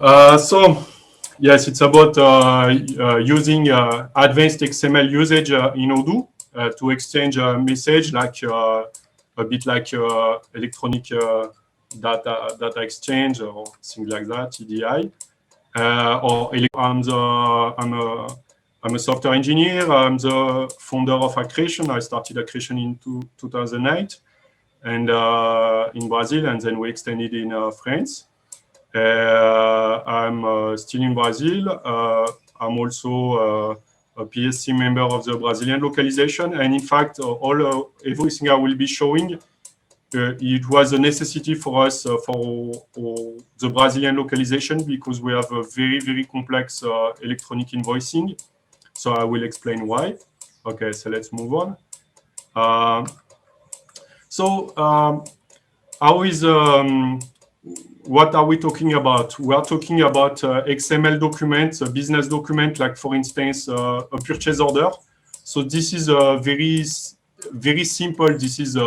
So yes, it's about using advanced XML usage in Odoo to exchange a message, like a bit like electronic data exchange or things like that, EDI. I'm a software engineer. I'm the founder of Accretion. I started Accretion in 2008 and in Brazil, and then we extended in France. I'm still in Brazil. I'm also a PSC member of the Brazilian localization. And in fact, everything I will be showing, it was a necessity for us for the Brazilian localization because we have a very, very complex electronic invoicing. So I will explain why. Okay, so let's move on. How is what are we talking about? We are talking about XML documents, a business document, like for instance, a purchase order. So this is a very, very simple. This is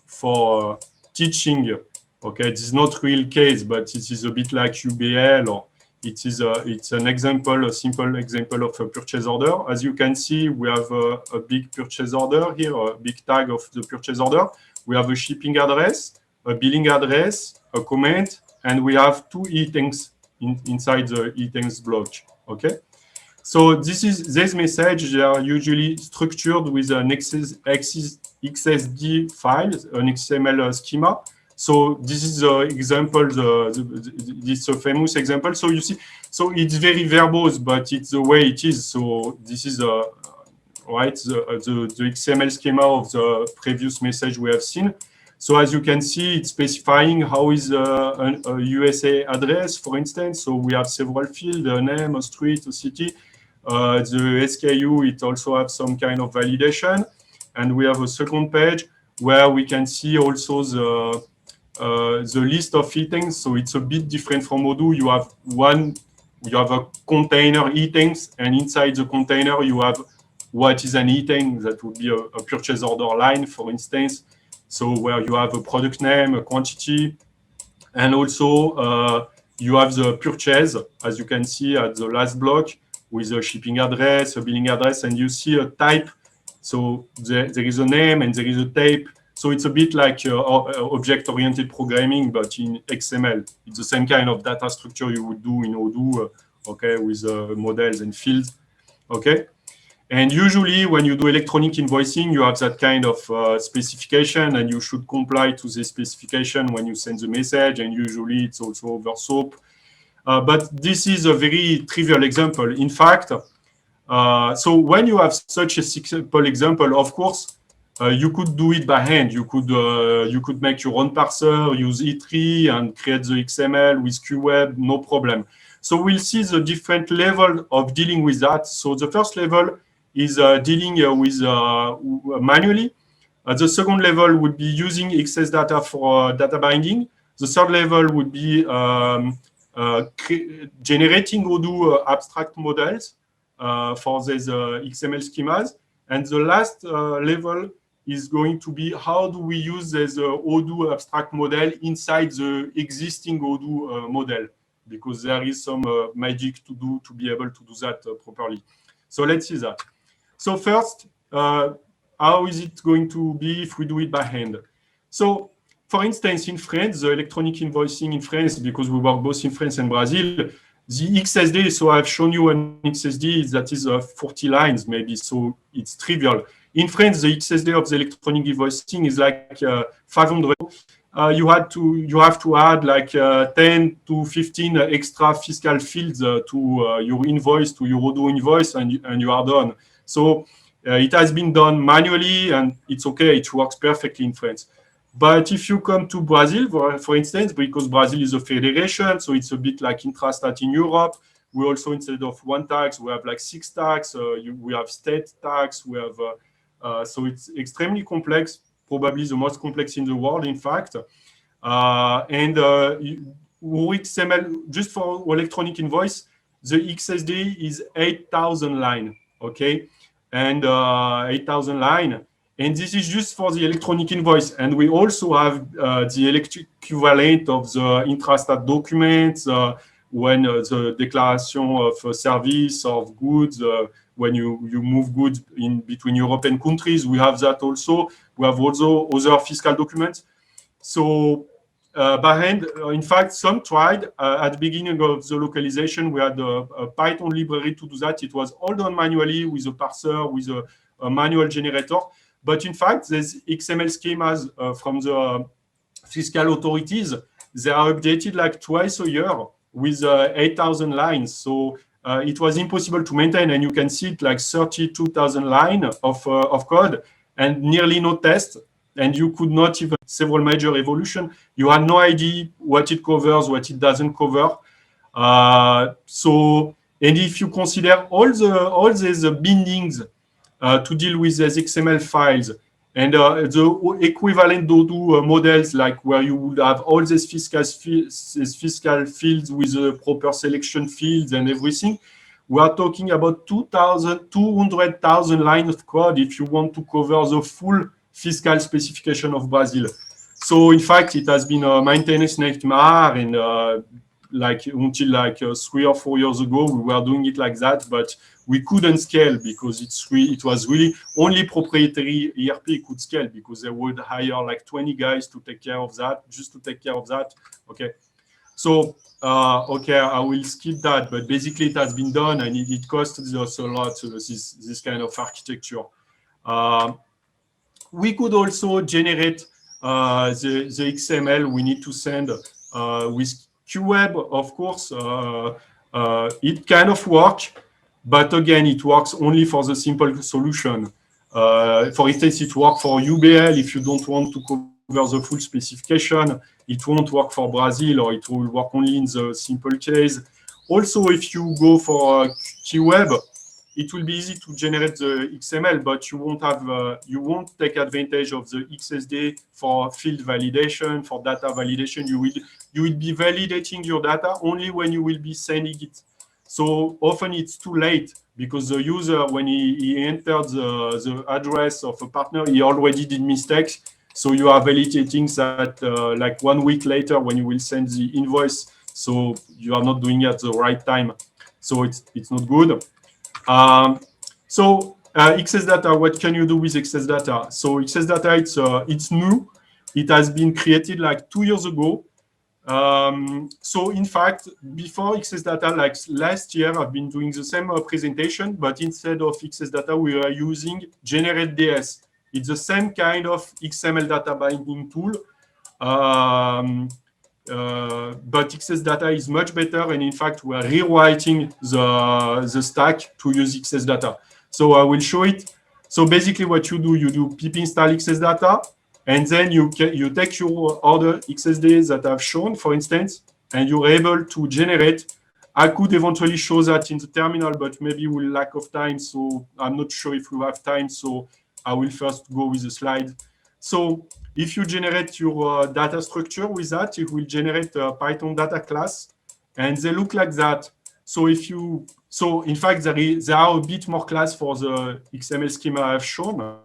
for teaching. Okay, this is not real case, but it is a bit like UBL, or it's an example, a simple example of a purchase order. As you can see, we have a big purchase order here, a big tag of the purchase order. We have a shipping address, a billing address, a comment, and we have two items inside the items block. Okay, so these messages, they are usually structured with an XSD file, an XML schema. So this is the example, this famous example. So you see, so it's very verbose, but it's the way it is. So this is right, the XML schema of the previous message we have seen. So as you can see, it's specifying how is a USA address, for instance. So we have several fields, a name, a street, a city. The SKU, it also has some kind of validation. And we have a second page where we can see also the list of items. So it's a bit different from Odoo. You have a container items, and inside the container, you have what is an item. That would be a purchase order line, for instance. So where you have a product name, a quantity, and also you have the purchase, as you can see at the last block, with a shipping address, a billing address, and you see a type. So there is a name and there is a type. So it's a bit like object-oriented programming, but in XML. It's the same kind of data structure you would do in Odoo, okay, with models and fields, okay? And usually when you do electronic invoicing, you have that kind of specification, and you should comply to the specification when you send the message, and usually it's also over SOAP. But this is a very trivial example. In fact, so when you have such a simple example, of course, you could do it by hand. You could make your own parser, use E3 and create the XML with QWeb, no problem. So we'll see the different level of dealing with that. So the first level is dealing with manually. The second level would be using xsdata for data binding. The third level would be generating Odoo abstract models for these XML schemas. And the last level is going to be how do we use this Odoo abstract model inside the existing Odoo model, because there is some magic to do to be able to do that properly. So let's see that. So first, how is it going to be if we do it by hand? So for instance, in France, the electronic invoicing in France, because we work both in France and Brazil, the XSD, so I've shown you an XSD that is 40 lines maybe, so it's trivial. In France, the XSD of the electronic invoicing is like 500. You have to add like 10 to 15 extra fiscal fields to your invoice, to your Odoo invoice, and you are done. So it has been done manually, and it's okay. It works perfectly in France. But if you come to Brazil, for instance, because Brazil is a federation, so it's a bit like intrastat in Europe. We also, instead of one tax, we have like 6 tax. We have state tax. We have so it's extremely complex, probably the most complex in the world, in fact. And XML, just for electronic invoice, the XSD is 8,000 line, okay? And 8,000 line, And this is just for the electronic invoice. And we also have the equivalent of the intrastat documents when the declaration of service, of goods, when you move goods in between European countries. We have that also. We have also other fiscal documents. So Bahrain, in fact, some tried at the beginning of the localization. We had a Python library to do that. It was all done manually with a parser, with a manual generator. But in fact, there's XML schemas from the fiscal authorities. They are updated like twice a year with 8,000 lines. So it was impossible to maintain. And you can see it like 32,000 lines of code and nearly no test. And you could not even several major evolution. You had no idea what it covers, what it doesn't cover. And if you consider all these bindings to deal with these XML files and the equivalent Odoo models, like where you would have all these fiscal fields with the proper selection fields and everything, we are talking about 200,000 lines of code if you want to cover the full fiscal specification of Brazil. So in fact, it has been a maintenance nightmare, and like until like 3 or 4 years ago, we were doing it like that, but we couldn't scale because it was really only proprietary ERP could scale because they would hire like 20 guys to take care of that, just to take care of that. Okay. So, okay, I will skip that, but basically it has been done and it costs us a lot, this kind of architecture. We could also generate the XML we need to send with QWeb, of course. It kind of works, but again, it works only for the simple solution. For instance, it works for UBL if you don't want to cover the full specification. It won't work for Brazil, or it will work only in the simple case. Also, if you go for QWeb, it will be easy to generate the XML, but you won't take advantage of the XSD for field validation, for data validation. You will be validating your data only when you will be sending it. So often it's too late because the user, when he entered the address of a partner, he already did mistakes. So you are validating that like 1 week later when you will send the invoice. So you are not doing it at the right time. So it's not good. XSdata, what can you do with XSdata? So XSdata, it's new. It has been created like 2 years ago. So in fact, before XSdata, like last year, I've been doing the same presentation, but instead of XSdata, we are using GenerateDS. It's the same kind of XML data binding tool. But XSdata is much better, and in fact, we are rewriting the stack to use XSdata. So I will show it. So basically, what you do pip install XSdata, and then you take your other XSDs that I've shown, for instance, and you're able to generate. I could eventually show that in the terminal, but maybe we'll lack of time, so I'm not sure if we have time. So I will first go with the slide. So if you generate your data structure with that, it will generate a Python data class, and they look like that. So in fact, there are a bit more class for the XML schema I've shown.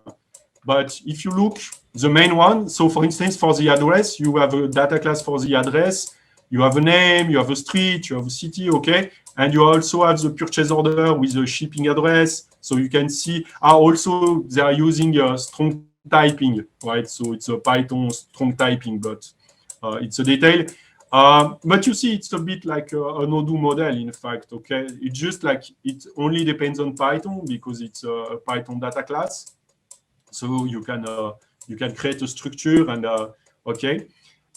But if you look, the main one, so for instance, for the address, you have a data class for the address, you have a name, you have a street, you have a city, okay? And you also have the purchase order with the shipping address. So you can see also they are using strong typing, right? So it's a Python strong typing, but it's a detail. But you see, it's a bit like an Odoo model, in fact, okay? It's just like it only depends on Python because it's a Python data class. So you can create a structure and okay,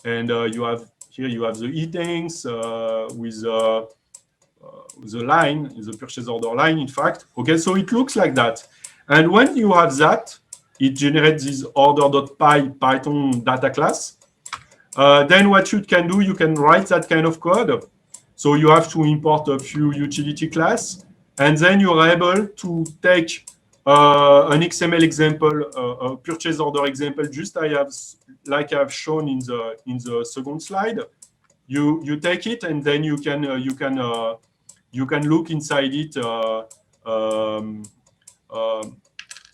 and you have the headings with the line, the purchase order line, in fact. Okay, so it looks like that. And when you have that, it generates this order.py Python data class. Then what you can do, you can write that kind of code. So you have to import a few utility class, and then you're able to take an XML example, a purchase order example, just like I've shown in the second slide. You take it, and then you can look inside it.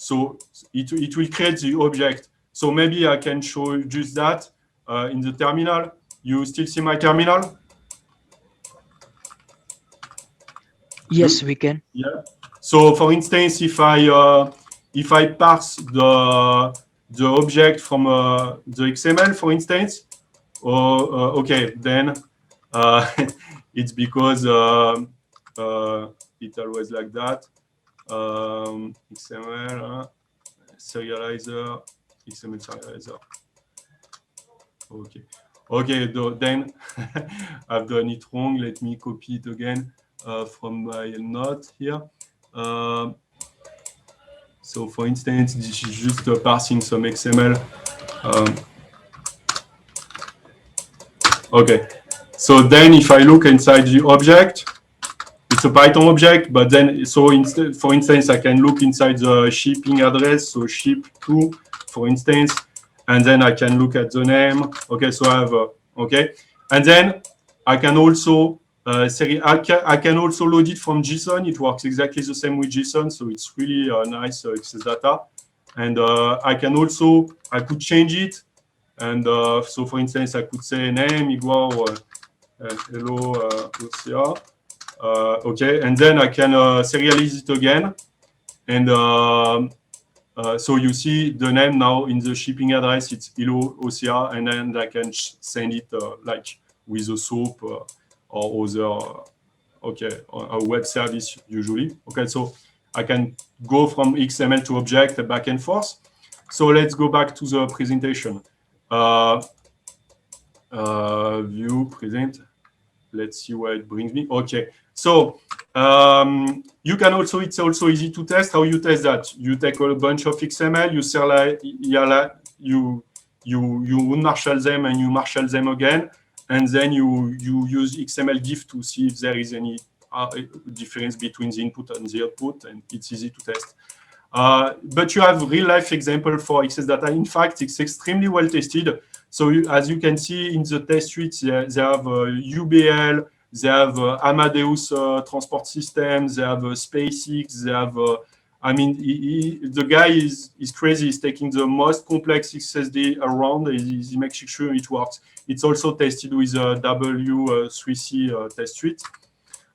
So it will create the object. So maybe I can show you just that in the terminal. You still see my terminal? Yes, we can. Yeah. So for instance, if I parse the object from the XML, for instance, okay, then it's because it's always like that. XML serializer, XML serializer. Okay. Okay, then I've done it wrong. Let me copy it again from my note here. So for instance, this is just parsing some XML. Okay. So then if I look inside the object, it's a Python object, but then, so instead, for instance, I can look inside the shipping address, so ship to, for instance, and then I can look at the name. Okay, so I have, okay. And then I can also, I can also load it from JSON. It works exactly the same with JSON, so it's really nice xsdata. And I can also, I could change it. And so for instance, I could say name equal hello OCA. Okay, and then I can serialize it again. And so you see the name now in the shipping address, it's hello OCA, and then I can send it like with a SOAP or other, okay, a web service usually. Okay, so I can go from XML to object back and forth. So let's go back to the presentation. View, present. Let's see where it brings me. Okay, so you can also, it's also easy to test. How you test that? You take a bunch of XML, you marshal them and you marshal them again, and then you use XML diff to see if there is any difference between the input and the output, and it's easy to test. But you have real-life example for xsdata. In fact, it's extremely well tested. So as you can see in the test suite, they have UBL, they have Amadeus transport system, they have SpaceX, they have, I mean, the guy is crazy. He's taking the most complex XSD around. He makes sure it works. It's also tested with W3C test suite.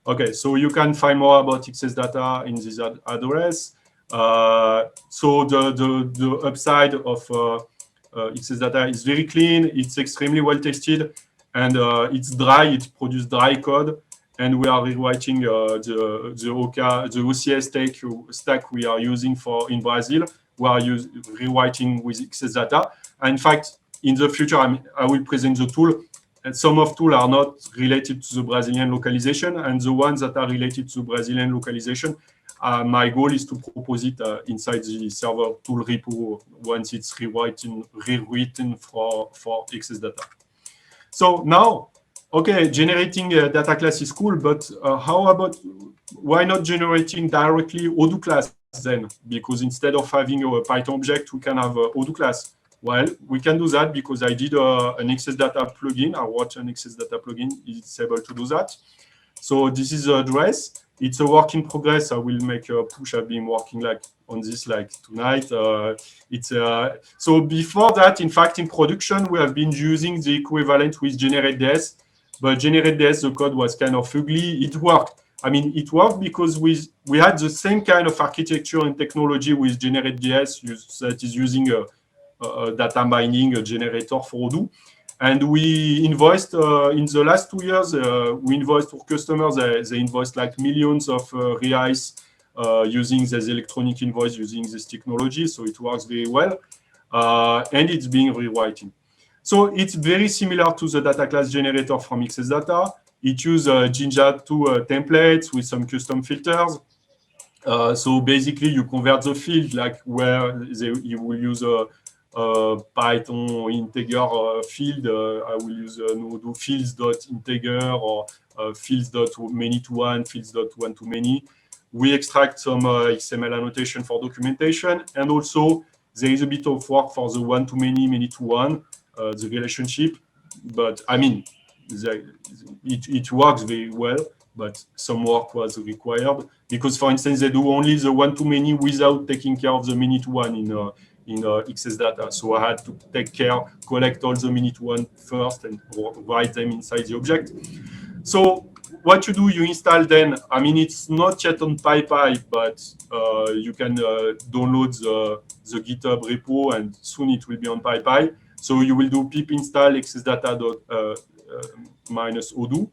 Okay, so you can find more about xsdata in this address. So the upside of xsdata is very clean. It's extremely well tested, and it's dry. It produces dry code, and we are rewriting the OCA stack we are using in Brazil. We are rewriting with xsdata. And in fact, in the future, I will present the tool. And some of tools are not related to the Brazilian localization, and the ones that are related to Brazilian localization, my goal is to propose it inside the server tool repo once it's rewritten for xsdata. So now, okay, generating a data class is cool, but how about, why not generating directly Odoo class then? Because instead of having a Python object, we can have a Odoo class. Well, we can do that because I did an xsdata plugin. I wrote an xsdata plugin. It's able to do that. So this is the address. It's a work in progress. I will make a push. I've been working on this tonight. So before that, in fact, in production, we have been using the equivalent with generate.ds. But generate.ds, the code was kind of ugly. It worked. I mean, it worked because we had the same kind of architecture and technology with generate.ds that is using a data mining generator for Odoo. And we invoiced in the last 2 years, we invoiced for customers. They invoiced like millions of reais using this electronic invoice, using this technology. So it works very well. And it's being rewritten. So it's very similar to the data class generator from xsdata. It uses Jinja 2 templates with some custom filters. So basically, you convert the field like where you will use a Python integer field. I will use Odoo fields.integer or fields.many to one, fields.one to many. We extract some XML annotation for documentation, and also there is a bit of work for the one to many, many to one, the relationship. But I mean, it works very well. but some work was required because, for instance, they do only the one-to-many without taking care of the many-to-one in xsdata. So I had to collect all the many-to-one first and write them inside the object. So what you do, you install then, I mean, it's not yet on PyPy, but you can download the GitHub repo and soon it will be on PyPy. So you will do pip install xsdata minus Odoo.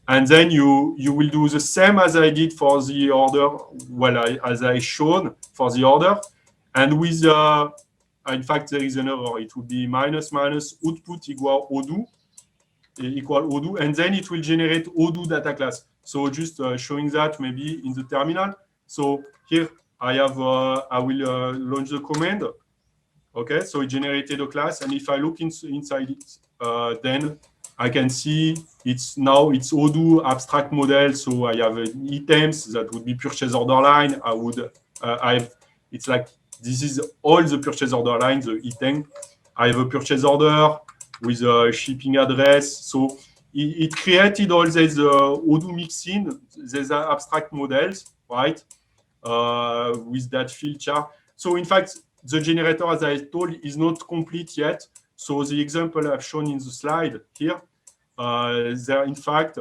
And then you will do the same as I did for the order, as I shown for the order. And with, in fact, there is an error. It will be minus output equal Odoo, and then it will generate Odoo data class. So just showing that maybe in the terminal. So here I have, I will launch the command. Okay, so it generated a class, and if I look inside it, then I can see it's Odoo abstract model. So I have items that would be purchase order line. It's like this is all the purchase order line, the item. I have a purchase order with a shipping address. So it created all these Odoo mixin, these abstract models, right? With that field chart. So in fact, the generator, as I told, is not complete yet. So the example I've shown in the slide here, there in fact,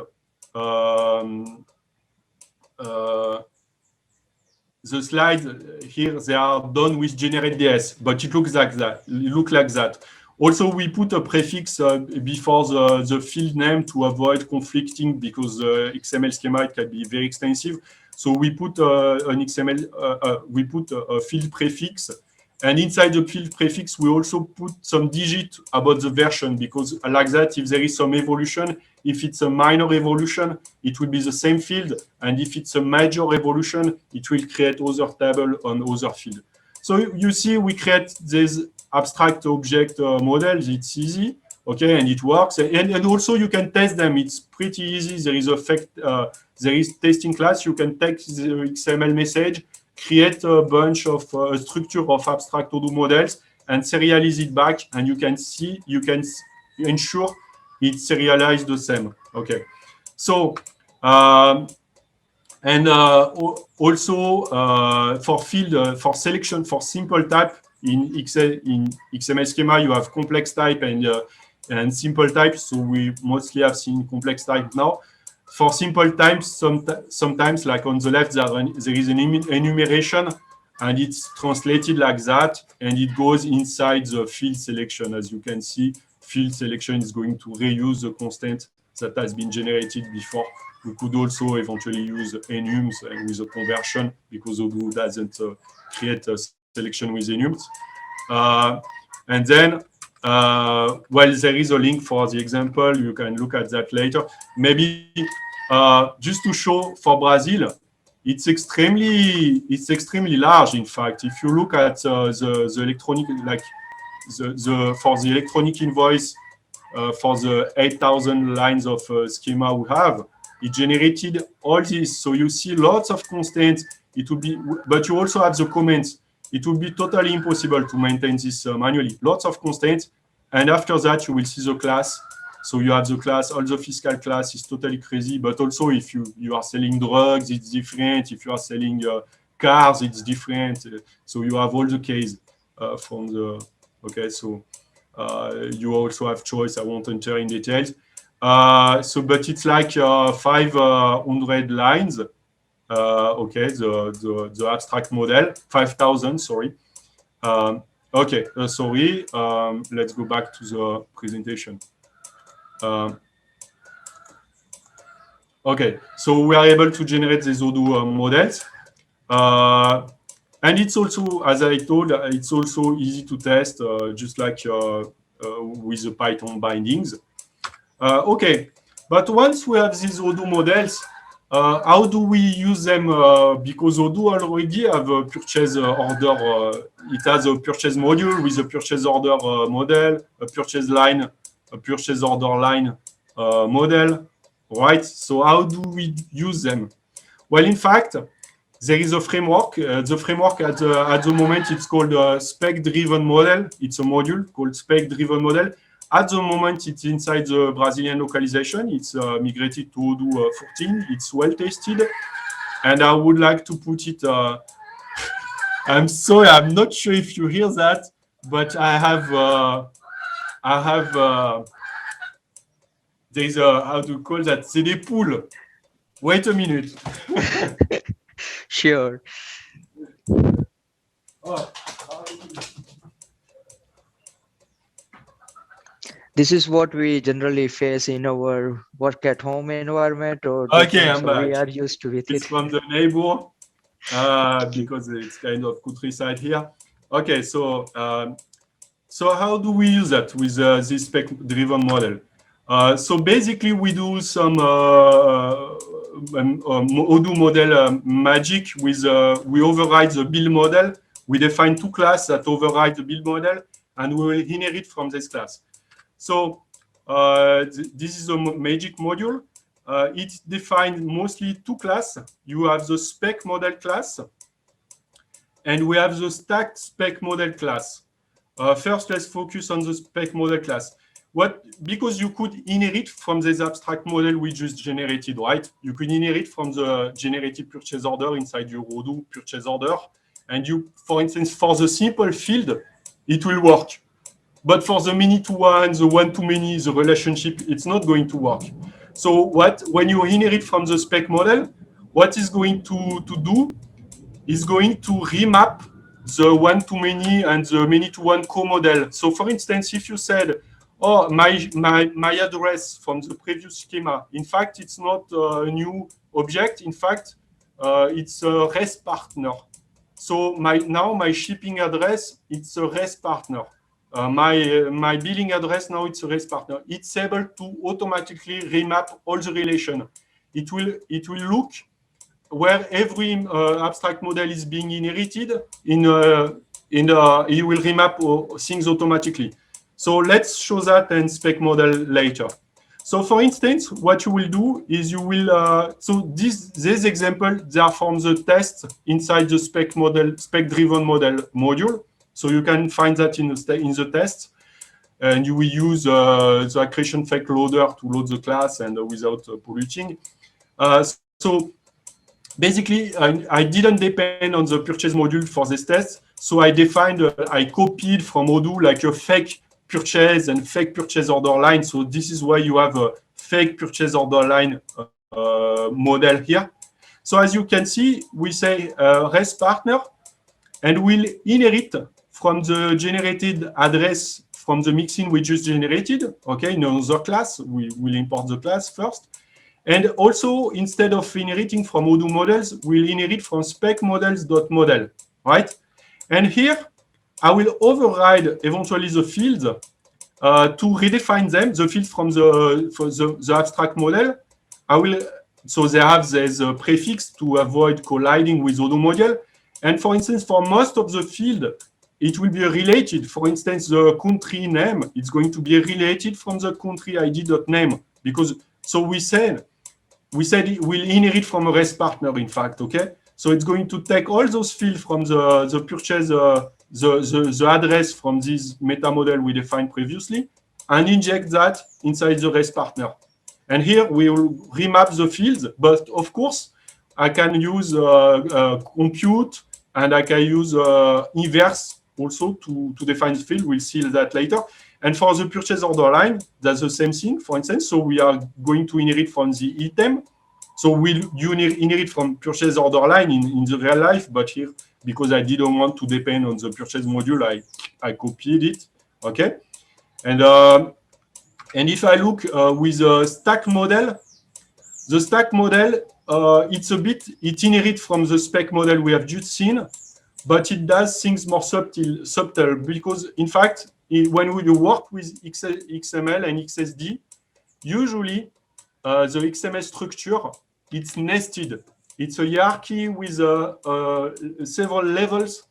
the slide here, they are done with generate.ds, but it looks like that. Also, we put a prefix before the field name to avoid conflicting because the XML schema it can be very extensive. So we put an XML, we put a field prefix, and inside the field prefix we also put some digit about the version because like that, if there is some evolution, if it's a minor evolution, it will be the same field, and if it's a major evolution, it will create other table on other field. So you see, we create this abstract object models. It's easy, okay, and it works. And also you can test them. It's pretty easy. There is there is testing class. You can take the XML message, create a bunch of structure of abstract Odoo models, and serialize it back. And you can ensure it serialized the same. Okay, so. Also for field for selection for simple type in XML schema, you have complex type and simple type. So we mostly have seen complex type now. For simple types, sometimes like on the left, there is an enumeration, and it's translated like that, and it goes inside the field selection. As you can see, field selection is going to reuse the constant that has been generated before. We could also eventually use enums with a conversion because Odoo doesn't create a selection with enums. And then, well, there is a link for the example. You can look at that later. Maybe just to show for Brazil, it's extremely large. In fact, if you look at the electronic, like for the electronic invoice for the 8,000 lines of schema we have. It generated all this. So you see lots of constants. It will be, but you also have the comments. It will be totally impossible to maintain this manually. Lots of constants. And after that, you will see the class. So you have the class, all the fiscal class is totally crazy. But also if you are selling drugs, it's different. If you are selling cars, it's different. So you have all the case from the, okay, so you also have choice. I won't enter in details. So, but it's like 500 lines. Okay, the abstract model, 5,000, sorry. Okay, sorry. Let's go back to the presentation. Okay, so we are able to generate these Odoo models. And it's also, as I told, it's also easy to test, just like with the Python bindings. Okay, but once we have these Odoo models, how do we use them? Because Odoo already have a purchase order. It has a purchase module with a purchase order model, a purchase line, a purchase order line model, right? So how do we use them? Well, in fact, there is a framework. The framework at the moment, it's called spec-driven model. It's a module called spec-driven model. At the moment, it's inside the Brazilian localization. It's migrated to Odoo 14. It's well tested. And I would like to put it, I'm sorry, I'm not sure if you hear that, but I have, there's a, how to call that? C'est des poules. Wait a minute. Sure. Oh. This is what we generally face in our work at home environment or Okay, different, I'm so back. we are used to with It's it. from the neighbor because it's kind of countryside here. Okay, so how do we use that with this spec-driven model? So basically, we do some Odoo model magic with we override the build model. We define two classes that override the build model, and we will inherit from this class. So this is a magic module. It defines mostly two classes. You have the spec model class, and we have the stacked spec model class. First, let's focus on the spec model class. Because you could inherit from this abstract model we just generated, right? You could inherit from the generated purchase order inside your Odoo purchase order. And you, for instance, for the simple field, it will work. But for the many-to-one, the one-to-many, the relationship, it's not going to work. So when you inherit from the spec model, what is going to do is going to remap the one-to-many and the many-to-one co-model. So for instance, if you said, oh, my address from the previous schema, in fact, it's not a new object. In fact, it's a REST partner. So now my shipping address, it's a REST partner. My billing address, now it's a REST partner. It's able to automatically remap all the relation. It will look where every abstract model is being inherited, it will remap things automatically. So let's show that in spec model later. So for instance, what you will do is you will, so these examples, they are from the test inside the spec-driven model module. So you can find that in the test. And you will use the accretion fake loader to load the class and without polluting. So basically, I didn't depend on the purchase module for this test. So I defined, I copied from Odoo like a fake purchase and fake purchase order line. So this is why you have a fake purchase order line model here. So as you can see, we say REST partner, and we'll inherit from the generated address from the mixin we just generated. Okay, in another class, we will import the class first. And also, instead of inheriting from Odoo models, we'll inherit from spec models.model, right? And here, I will override eventually the fields to redefine them, the field from the abstract model. So they have this prefix to avoid colliding with Odoo model. And for instance, for most of the field, it will be related. For instance, the country name, it's going to be related from the country ID.name. Because, so we said it will inherit from a REST partner, in fact, okay? So it's going to take all those fields from the purchase, the address from this meta model we defined previously, and inject that inside the REST partner. And here we will remap the fields, but of course, I can use compute, and I can use inverse also to define the field. We'll see that later. And for the purchase order line, that's the same thing, for instance. So we are going to inherit from the item. So you inherit from purchase order line in the real life, but here, because I didn't want to depend on the purchase module, I copied it, okay? And if I look with the stack model, it inherits from the spec model we have just seen, but it does things more subtle because, in fact, when you work with XML and XSD, usually the XML structure, it's nested. It's a hierarchy with several levels.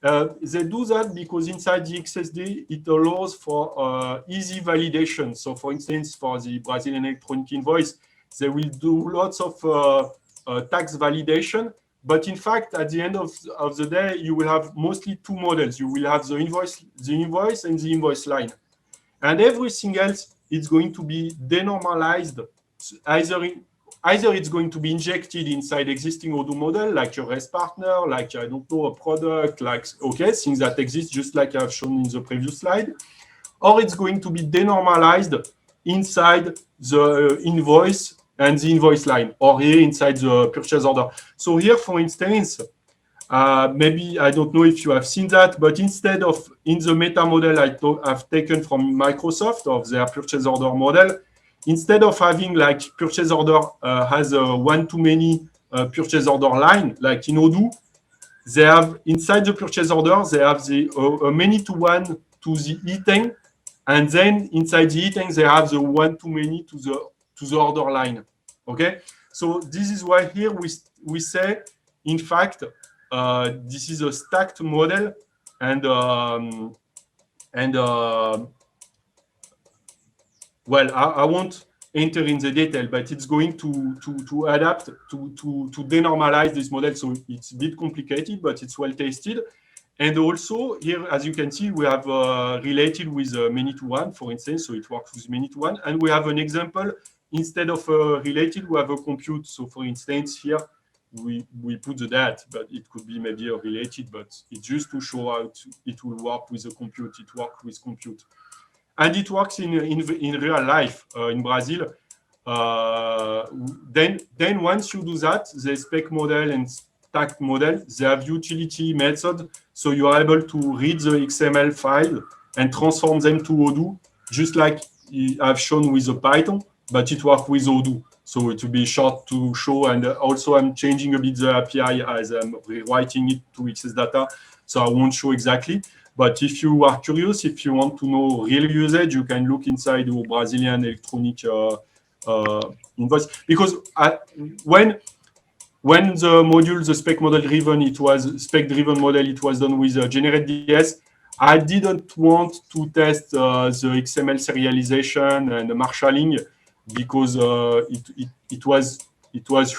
They do that because inside the XSD, it allows for easy validation. So for instance, for the Brazilian electronic invoice, they will do lots of tax validation. But in fact, at the end of the day, you will have mostly two models. You will have the invoice and the invoice line. And everything else is going to be denormalized. Either it's going to be injected inside existing Odoo model, like your REST partner, like, I don't know, a product, like, okay, things that exist just like I've shown in the previous slide, or it's going to be denormalized inside the invoice and the invoice line, or here inside the purchase order. So here, for instance, maybe, I don't know if you have seen that, but instead of in the meta model I've taken from Microsoft of their purchase order model, instead of having like purchase order has a one-to-many purchase order line, like in Odoo, they have inside the purchase order, they have the many-to-one to the item, and then inside the item, they have the one-to-many to the order line. Okay, so this is why here we say, in fact, this is a stacked model, and well, I won't enter in the detail, but it's going to adapt to denormalize this model. So it's a bit complicated, but it's well tested. And also here, as you can see, we have related with many-to-one, for instance. So it works with many-to-one. And we have an example. Instead of related, we have a compute. So for instance, here, we put the that, but it could be maybe a related, but it's just to show how it will work with a compute. It works with compute. And it works in real life in Brazil. Then once you do that, the spec model and stacked model, they have utility method. So you are able to read the XML file and transform them to Odoo, just like I've shown with the Python, but it works with Odoo. So it will be short to show. And also I'm changing a bit the API as I'm rewriting it to xsdata. So I won't show exactly. But if you are curious, if you want to know real usage, you can look inside the Brazilian electronic invoice. Because when the module, the spec model driven, it was spec driven model, it was done with generate.ds. I didn't want to test the XML serialization and the marshalling because it was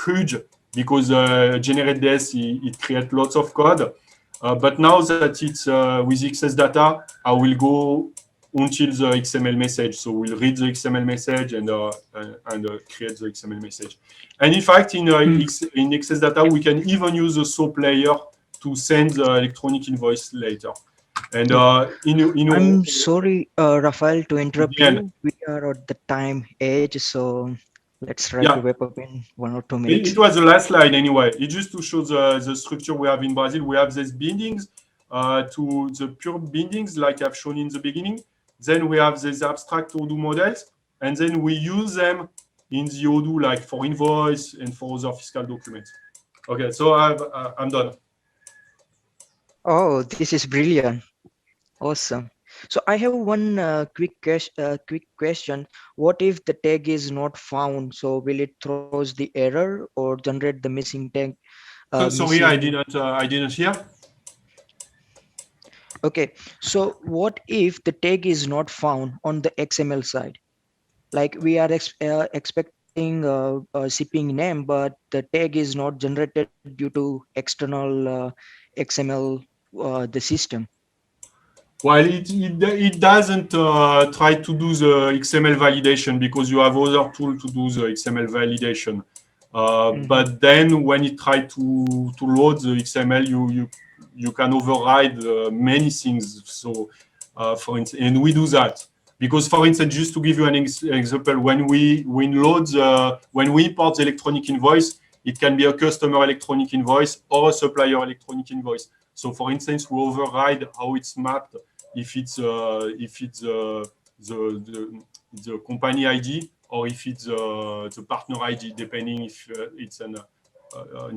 huge, because generate.ds, it creates lots of code. But now that it's with xsdata, I will go until the XML message. So we'll read the XML message and create the XML message. And in fact, in xsdata, we can even use the SOAP layer to send the electronic invoice later. And I'm sorry, Raphael, to interrupt you. We are at the time edge, so let's try to wrap up in 1 or 2 minutes. It was the last slide anyway. It's just to show the structure we have in Brazil. We have these bindings to the pure bindings, like I've shown in the beginning. Then we have these abstract Odoo models, and then we use them in the Odoo, like for invoice and for other fiscal documents. Okay, so I'm done. Oh, this is brilliant. Awesome. So I have one quick question. What if the tag is not found? So will it throws the error or generate the missing tag? Sorry, I didn't hear. Okay, so what if the tag is not found on the XML side? Like we are expecting a shipping name, but the tag is not generated due to external XML, the system. Well, it doesn't try to do the XML validation because you have other tools to do the XML validation. But then when it tries to load the XML, you can override many things. So, for instance, and we do that because, for instance, just to give you an example, when we import the electronic invoice, it can be a customer electronic invoice or a supplier electronic invoice. So, for instance, we override how it's mapped if it's the company ID or if it's the partner ID, depending if it's an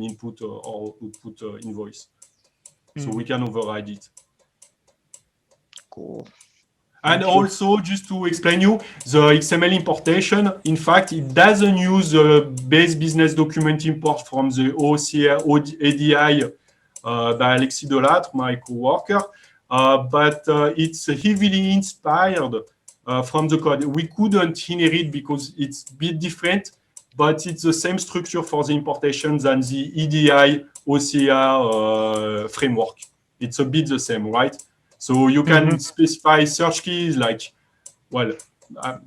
input or output invoice. So we can override it. Cool. And also, just to explain you, the XML importation, in fact, it doesn't use the base business document import from the OCA ADI by Alexis Delattre, my co-worker, but it's heavily inspired from the code. We couldn't inherit because it's a bit different, but it's the same structure for the importation than the EDI OCA framework. It's a bit the same, right? So you can specify search keys like well, I,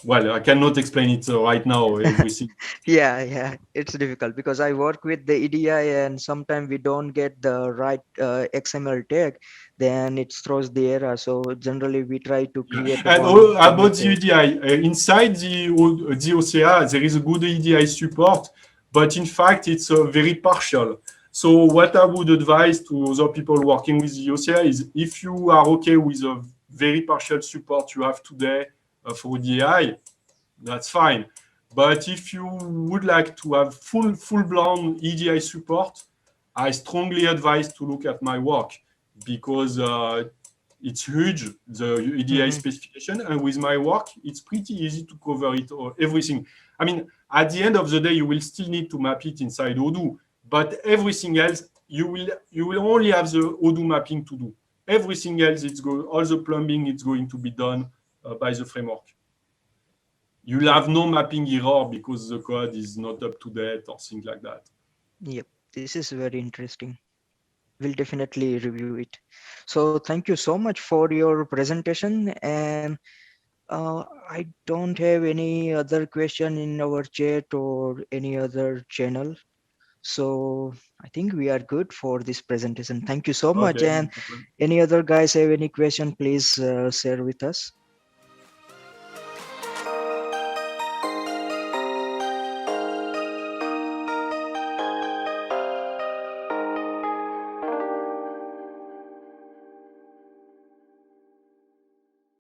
well, I cannot explain it right now. Everything. Yeah, it's difficult because I work with the EDI and sometimes we don't get the right XML tag, then it throws the error. So generally we try to Yeah. create And one about common the tag. EDI, inside the OCA, there is a good EDI support, but in fact, it's very partial. So what I would advise to other people working with the OCA is if you are okay with a very partial support you have today for EDI, that's fine. But if you would like to have full-blown EDI support, I strongly advise to look at my work because it's huge, the EDI Hmm. specification. And with my work, it's pretty easy to cover it or everything. I mean, at the end of the day, you will still need to map it inside Odoo, but everything else, you will only have the Odoo mapping to do. Everything else, all the plumbing, it's going to be done by the framework. You'll have no mapping error because the code is not up to date or things like that. Yep, this is very interesting. We'll definitely review it. So thank you so much for your presentation. And I don't have any other question in our chat or any other channel. So I think we are good for this presentation. Thank you so much. Okay, no And problem. any other guys have any question, please share with us.